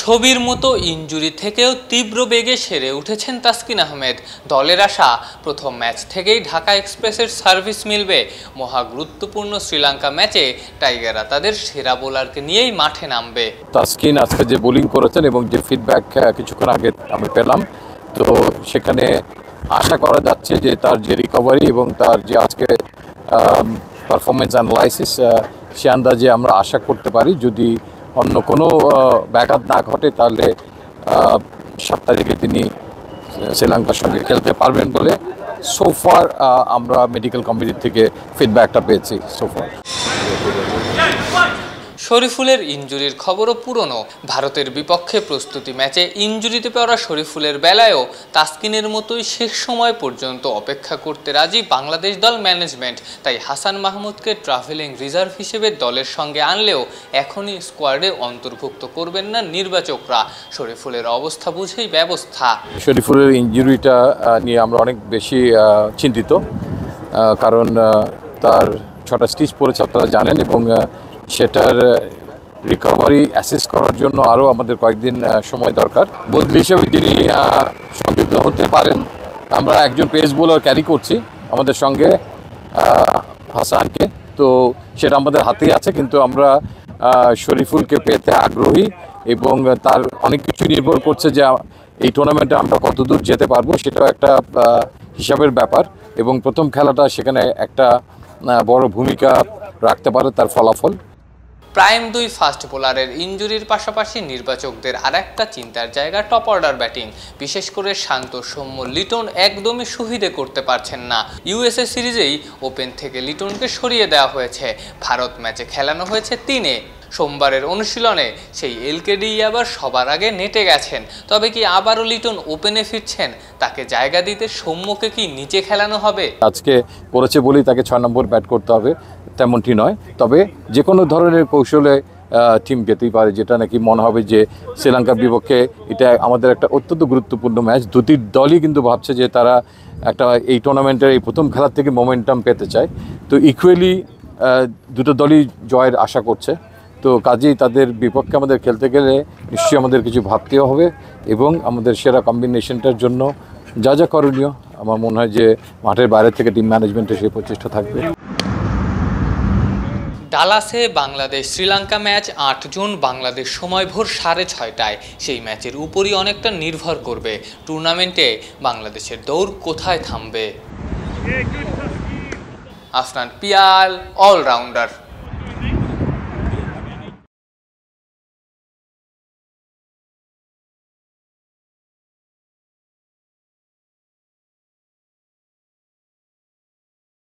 ছবির মতো ইনজুরি থেকেও তীব্র বেগে সেরে উঠেছেন তাসকিন আহমেদ। দলের আশা প্রথম ম্যাচ থেকেই ঢাকা এক্সপ্রেসের সার্ভিস মিলবে। মহা গুরুত্বপূর্ণ শ্রীলঙ্কা ম্যাচে টাইগাররা তাদের সেরা বোলারকে নিয়েই মাঠে নামবে। তাসকিন আজকে যে বোলিং করেছেন এবং যে ফিডব্যাক কিছুক্ষণ আগে আমি পেলাম, তো সেখানে আশা করা যাচ্ছে যে তার যে রিকভারি এবং তার যে আজকে পারফরমেন্স অ্যানালাইসিস, সে আন্দাজে আমরা আশা করতে পারি যদি অন্য কোনো ব্যাঘাত না ঘটে তাহলে 7 তারিখে তিনি শ্রীলঙ্কার সঙ্গে খেলতে পারবেন বলে সোফার আমরা মেডিকেল কমিটি থেকে ফিডব্যাকটা পেয়েছি সোফার। শরীফুলের ইনজুরির খবরও পুরনো। ভারতের বিপক্ষে প্রস্তুতি ম্যাচে ইনজুরিতে পড়া শরীফুলের বেলায়ও তাসকিনের মতোই শেষ সময় পর্যন্ত অপেক্ষা করতে রাজি বাংলাদেশ দল ম্যানেজমেন্ট। তাই হাসান মাহমুদকে ট্রাভেলিং রিজার্ভ হিসেবে দলের সঙ্গে আনলেও এখনই স্কোয়াডে অন্তর্ভুক্ত করবেন না নির্বাচকরা। শরীফুলের অবস্থা বুঝেই ব্যবস্থা। শরীফুলের ইনজুরিটা নিয়ে আমরা অনেক বেশি চিন্তিত, কারণ তার 6টা স্টিচ পড়েছে আপনারা জানেন, এবং সেটার রিকভারি অ্যাসেস করার জন্য আরও আমাদের কয়েকদিন সময় দরকার। বদলি হিসেবে তিনি সংযুক্ত হতে পারেন। আমরা একজন পেস বোলার ক্যারি করছি আমাদের সঙ্গে, হাসানকে, তো সেটা আমাদের হাতেই আছে, কিন্তু আমরা শরীফুলকে পেতে আগ্রহী এবং তার অনেক কিছু নির্ভর করছে যে এই টুর্নামেন্টে আমরা কতদূর যেতে পারবো, সেটাও একটা হিসাবের ব্যাপার, এবং প্রথম খেলাটা সেখানে একটা বড় ভূমিকা রাখতে পারে তার ফলাফল। প্রাইম 2 ফাস্ট বোলারের ইনজুরির পাশাপাশি নির্বাচকদের আরেকটা চিন্তার জায়গা টপ অর্ডার ব্যাটিং। বিশেষ করে শান্ত সৌম্য লিটন একদমই সুবিধে করতে পারছেন না। ইউএসএ সিরিজেই ওপেন থেকে লিটনকে সরিয়ে দেওয়া হয়েছে। ভারত ম্যাচে খেলানো হয়েছে 3-এ। সোমবারের অনুশীলনে সেই এলকেডি আবার সবার আগে নেটে গেছেন। তবে কি আবারও লিটন ওপেনে ফিরছেন? তাকে জায়গা দিতে সৌম্যকে কি নিচে খেলানো হবে? আজকে করেছে বলেই তাকে 6 নম্বর ব্যাট করতে হবে তেমনটি নয়, তবে যে কোনো ধরনের কৌশলে টিম যেতেই পারে, যেটা নাকি মনে হবে যে শ্রীলঙ্কার বিপক্ষে এটা আমাদের একটা অত্যন্ত গুরুত্বপূর্ণ ম্যাচ। দুটি দলই কিন্তু ভাবছে যে তারা একটা এই টুর্নামেন্টের এই প্রথম খেলার থেকে মোমেন্টাম পেতে চায়, তো ইকুয়ালি দুটো দলই জয়ের আশা করছে। তো কাজেই তাদের বিপক্ষে আমাদের খেলতে গেলে নিশ্চয়ই আমাদের কিছু ভাবতেও হবে, এবং আমাদের সেরা কম্বিনেশনটার জন্য যা যা করণীয় আমার মনে হয় যে মাঠের বাইরে থেকে টিম ম্যানেজমেন্টের সেই প্রচেষ্টা থাকবে। ডালাসে বাংলাদেশ শ্রীলঙ্কা ম্যাচ 8 জুন বাংলাদেশ সময় ভোর 6:30টায়। সেই ম্যাচের উপরই অনেকটা নির্ভর করবে টুর্নামেন্টে বাংলাদেশের দৌড় কোথায় থামবে। আফনান পিয়াল, অলরাউন্ডার।